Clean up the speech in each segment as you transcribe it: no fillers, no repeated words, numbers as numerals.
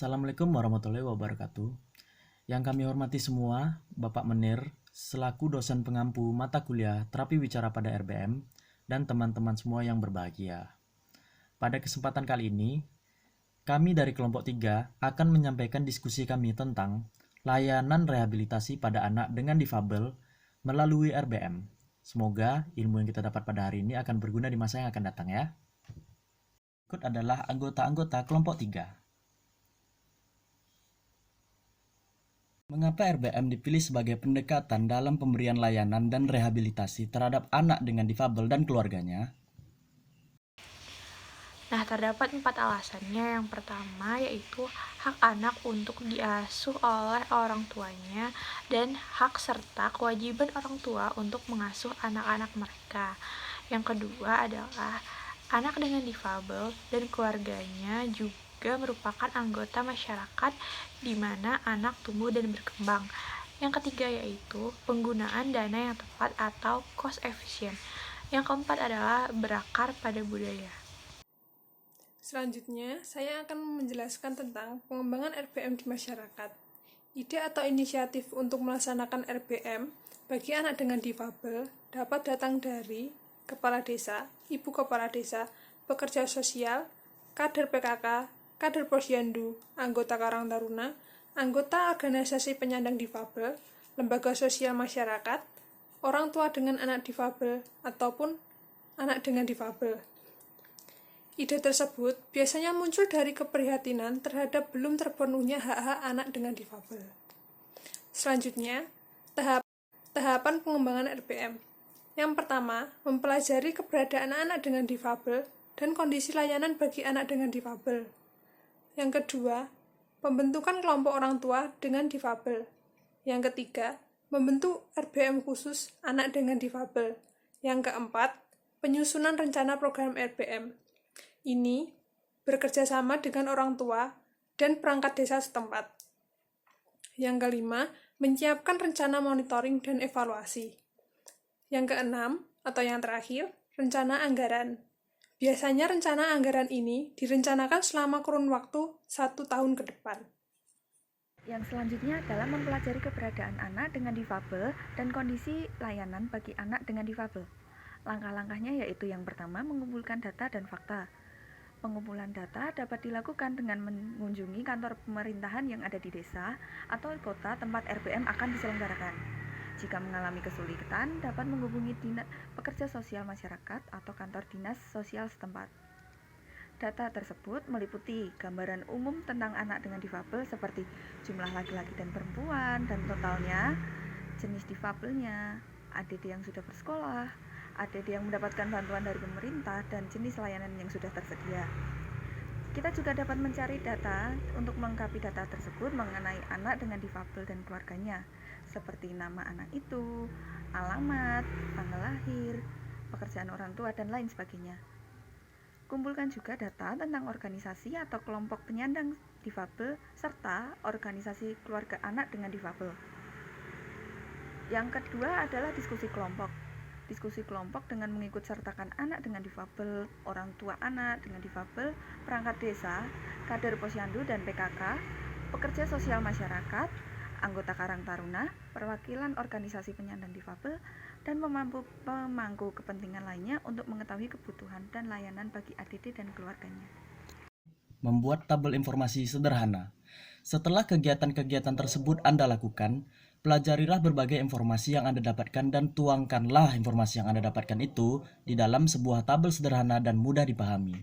Assalamualaikum warahmatullahi wabarakatuh. Yang kami hormati semua, Bapak Menir, selaku dosen pengampu mata kuliah terapi wicara pada RBM, dan teman-teman semua yang berbahagia. Pada kesempatan kali ini, kami dari kelompok 3 akan menyampaikan diskusi kami tentang layanan rehabilitasi pada anak dengan difabel melalui RBM. Semoga ilmu yang kita dapat pada hari ini akan berguna di masa yang akan datang ya. Berikut adalah anggota-anggota kelompok 3. Mengapa RBM dipilih sebagai pendekatan dalam pemberian layanan dan rehabilitasi terhadap anak dengan difabel dan keluarganya? Nah, terdapat 4 alasannya. Yang pertama yaitu hak anak untuk diasuh oleh orang tuanya dan hak serta kewajiban orang tua untuk mengasuh anak-anak mereka. Yang kedua adalah anak dengan difabel dan keluarganya juga merupakan anggota masyarakat di mana anak tumbuh dan berkembang. Yang ketiga yaitu penggunaan dana yang tepat atau cost efficient. Yang keempat adalah berakar pada budaya. Selanjutnya, saya akan menjelaskan tentang pengembangan RBM di masyarakat. Ide atau inisiatif untuk melaksanakan RBM bagi anak dengan difabel dapat datang dari kepala desa, ibu kepala desa, pekerja sosial, kader PKK, kader posyandu, anggota Karang Taruna, anggota organisasi penyandang difabel, lembaga sosial masyarakat, orang tua dengan anak difabel, ataupun anak dengan difabel. Ide tersebut biasanya muncul dari keprihatinan terhadap belum terpenuhnya hak-hak anak dengan difabel. Selanjutnya, tahapan pengembangan RBM. Yang pertama, mempelajari keberadaan anak dengan difabel dan kondisi layanan bagi anak dengan difabel. Yang kedua, pembentukan kelompok orang tua dengan difabel. Yang ketiga, membentuk RBM khusus anak dengan difabel. Yang keempat, penyusunan rencana program RBM. Ini bekerja sama dengan orang tua dan perangkat desa setempat. Yang kelima, menyiapkan rencana monitoring dan evaluasi. Yang keenam, atau yang terakhir, rencana anggaran. Biasanya rencana anggaran ini direncanakan selama kurun waktu 1 tahun ke depan. Yang selanjutnya adalah mempelajari keberadaan anak dengan difabel dan kondisi layanan bagi anak dengan difabel. Langkah-langkahnya yaitu yang pertama, mengumpulkan data dan fakta. Pengumpulan data dapat dilakukan dengan mengunjungi kantor pemerintahan yang ada di desa atau kota tempat RBM akan diselenggarakan. Jika mengalami kesulitan, dapat menghubungi pekerja sosial masyarakat atau kantor dinas sosial setempat. Data tersebut meliputi gambaran umum tentang anak dengan difabel seperti jumlah laki-laki dan perempuan dan totalnya, jenis difabelnya, ADD yang sudah bersekolah, ADD yang mendapatkan bantuan dari pemerintah, dan jenis layanan yang sudah tersedia. Kita juga dapat mencari data untuk melengkapi data tersebut mengenai anak dengan difabel dan keluarganya, seperti nama anak itu, alamat, tanggal lahir, pekerjaan orang tua, dan lain sebagainya. Kumpulkan juga data tentang organisasi atau kelompok penyandang difabel serta organisasi keluarga anak dengan difabel. Yang kedua adalah diskusi kelompok. Diskusi kelompok dengan mengikut sertakan anak dengan difabel, orang tua anak dengan difabel, perangkat desa, kader posyandu dan PKK, pekerja sosial masyarakat, anggota Karang Taruna, perwakilan organisasi penyandang difabel, dan pemangku kepentingan lainnya untuk mengetahui kebutuhan dan layanan bagi ADD dan keluarganya. Membuat tabel informasi sederhana. Setelah kegiatan-kegiatan tersebut Anda lakukan, pelajarilah berbagai informasi yang Anda dapatkan dan tuangkanlah informasi yang Anda dapatkan itu di dalam sebuah tabel sederhana dan mudah dipahami.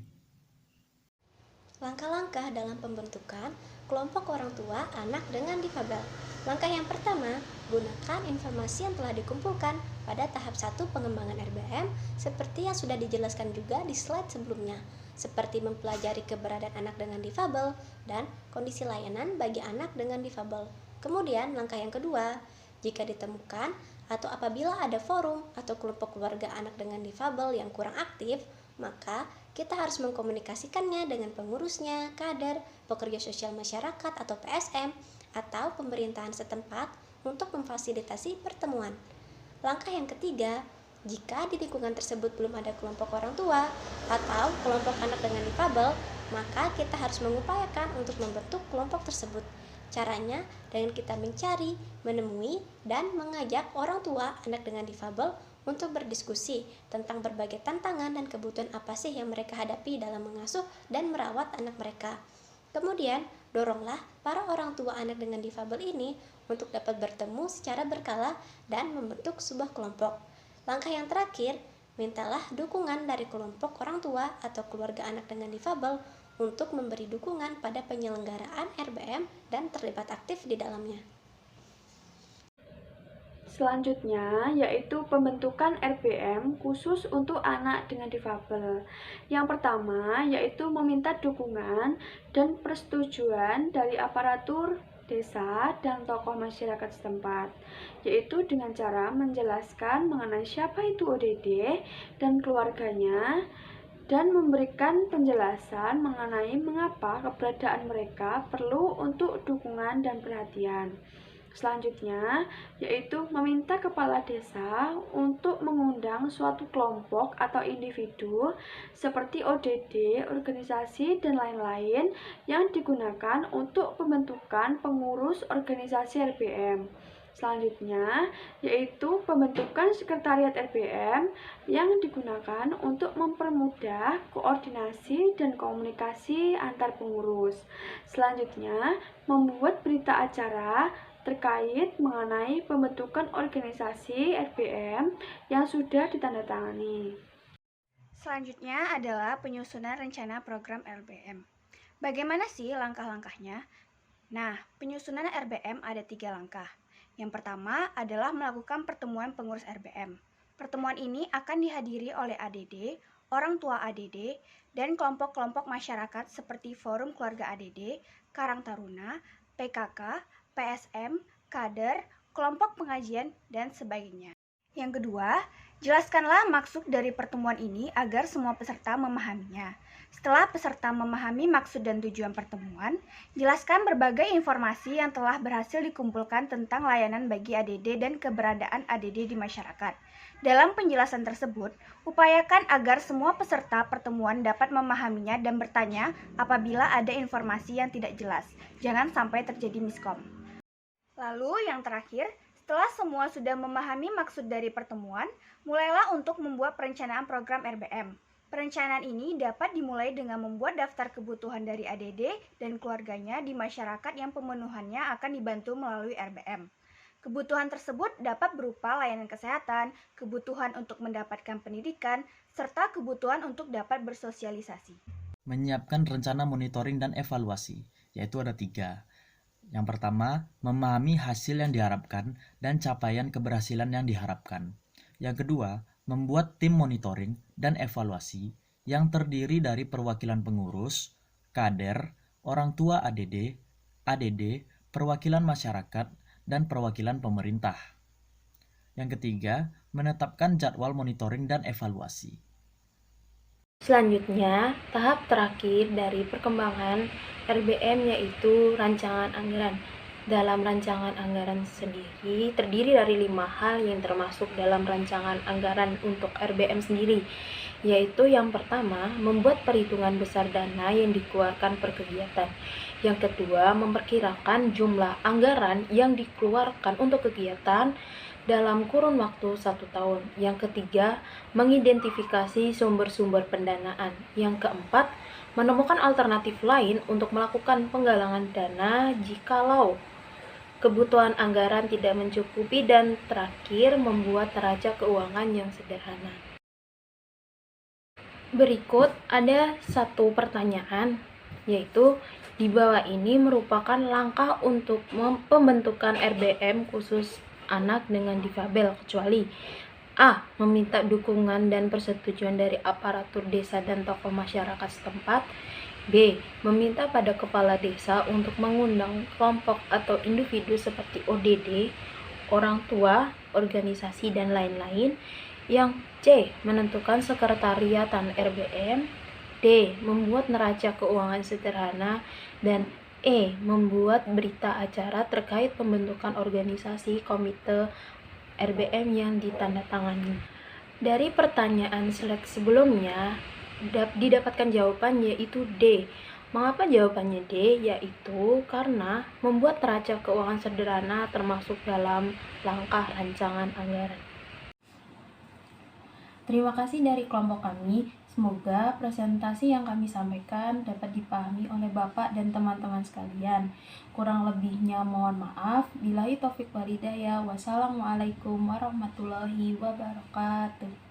Langkah-langkah dalam pembentukan kelompok orang tua anak dengan difabel. Langkah yang pertama, gunakan informasi yang telah dikumpulkan pada tahap 1 pengembangan RBM seperti yang sudah dijelaskan juga di slide sebelumnya, seperti mempelajari keberadaan anak dengan difabel dan kondisi layanan bagi anak dengan difabel. Kemudian, langkah yang kedua, jika ditemukan atau apabila ada forum atau kelompok keluarga anak dengan difabel yang kurang aktif, maka kita harus mengkomunikasikannya dengan pengurusnya, kader, pekerja sosial masyarakat atau PSM, atau pemerintahan setempat untuk memfasilitasi pertemuan. Langkah yang ketiga, jika di lingkungan tersebut belum ada kelompok orang tua atau kelompok anak dengan difabel, maka kita harus mengupayakan untuk membentuk kelompok tersebut. Caranya dengan kita mencari, menemui, dan mengajak orang tua anak dengan difabel untuk berdiskusi tentang berbagai tantangan dan kebutuhan apa sih yang mereka hadapi dalam mengasuh dan merawat anak mereka. Kemudian, doronglah para orang tua anak dengan difabel ini untuk dapat bertemu secara berkala dan membentuk sebuah kelompok. Langkah yang terakhir, mintalah dukungan dari kelompok orang tua atau keluarga anak dengan difabel untuk memberi dukungan pada penyelenggaraan RBM dan terlibat aktif di dalamnya. Selanjutnya yaitu pembentukan RBM khusus untuk anak dengan difabel. Yang pertama yaitu meminta dukungan dan persetujuan dari aparatur desa dan tokoh masyarakat setempat, yaitu dengan cara menjelaskan mengenai siapa itu ODD dan keluarganya, dan memberikan penjelasan mengenai mengapa keberadaan mereka perlu untuk dukungan dan perhatian. Selanjutnya, yaitu meminta kepala desa untuk mengundang suatu kelompok atau individu seperti ODD, organisasi, dan lain-lain yang digunakan untuk pembentukan pengurus organisasi RBM. Selanjutnya, yaitu pembentukan sekretariat RBM yang digunakan untuk mempermudah koordinasi dan komunikasi antar pengurus. Selanjutnya, membuat berita acara terkait mengenai pembentukan organisasi RBM yang sudah ditandatangani. Selanjutnya adalah penyusunan rencana program RBM. Bagaimana sih langkah-langkahnya? Nah, penyusunan RBM ada 3 langkah. Yang pertama adalah melakukan pertemuan pengurus RBM. Pertemuan ini akan dihadiri oleh ADD, orang tua ADD, dan kelompok-kelompok masyarakat seperti Forum Keluarga ADD, Karang Taruna, PKK, PSM, kader, kelompok pengajian, dan sebagainya. Yang kedua, jelaskanlah maksud dari pertemuan ini agar semua peserta memahaminya. Setelah peserta memahami maksud dan tujuan pertemuan, jelaskan berbagai informasi yang telah berhasil dikumpulkan tentang layanan bagi ADD dan keberadaan ADD di masyarakat. Dalam penjelasan tersebut, upayakan agar semua peserta pertemuan dapat memahaminya dan bertanya apabila ada informasi yang tidak jelas. Jangan sampai terjadi miskom. Lalu yang terakhir, setelah semua sudah memahami maksud dari pertemuan, mulailah untuk membuat perencanaan program RBM. Perencanaan ini dapat dimulai dengan membuat daftar kebutuhan dari ADD dan keluarganya di masyarakat yang pemenuhannya akan dibantu melalui RBM. Kebutuhan tersebut dapat berupa layanan kesehatan, kebutuhan untuk mendapatkan pendidikan, serta kebutuhan untuk dapat bersosialisasi. Menyiapkan rencana monitoring dan evaluasi, yaitu ada 3. Yang pertama, memahami hasil yang diharapkan dan capaian keberhasilan yang diharapkan. Yang kedua, membuat tim monitoring dan evaluasi yang terdiri dari perwakilan pengurus, kader, orang tua ADD, perwakilan masyarakat, dan perwakilan pemerintah. Yang ketiga, menetapkan jadwal monitoring dan evaluasi. Selanjutnya, tahap terakhir dari perkembangan RBM yaitu rancangan anggaran. Dalam rancangan anggaran sendiri terdiri dari 5 hal yang termasuk dalam rancangan anggaran untuk RBM sendiri, yaitu yang pertama, membuat perhitungan besar dana yang dikeluarkan per kegiatan. Yang kedua, memperkirakan jumlah anggaran yang dikeluarkan untuk kegiatan dalam kurun waktu 1 tahun. Yang ketiga, mengidentifikasi sumber-sumber pendanaan. Yang keempat, menemukan alternatif lain untuk melakukan penggalangan dana jikalau kebutuhan anggaran tidak mencukupi. Dan terakhir, membuat neraca keuangan yang sederhana. Berikut ada 1 pertanyaan, yaitu di bawah ini merupakan langkah untuk pembentukan RBM khusus anak dengan difabel kecuali A. Meminta dukungan dan persetujuan dari aparatur desa dan tokoh masyarakat setempat. B. Meminta pada kepala desa untuk mengundang kelompok atau individu seperti ODD, orang tua, organisasi, dan lain-lain. Yang C. Menentukan sekretariatan RBM. D. Membuat neraca keuangan sederhana. Dan E. Membuat berita acara terkait pembentukan organisasi komite RBM yang ditandatangani. Dari pertanyaan seleksi sebelumnya, didapatkan jawaban yaitu D. Mengapa jawabannya D? Yaitu karena membuat neraca keuangan sederhana termasuk dalam langkah rancangan anggaran. Terima kasih dari kelompok kami. Semoga presentasi yang kami sampaikan dapat dipahami oleh Bapak dan teman-teman sekalian. Kurang lebihnya mohon maaf. Billahi taufik wal hidayah. Wassalamualaikum warahmatullahi wabarakatuh.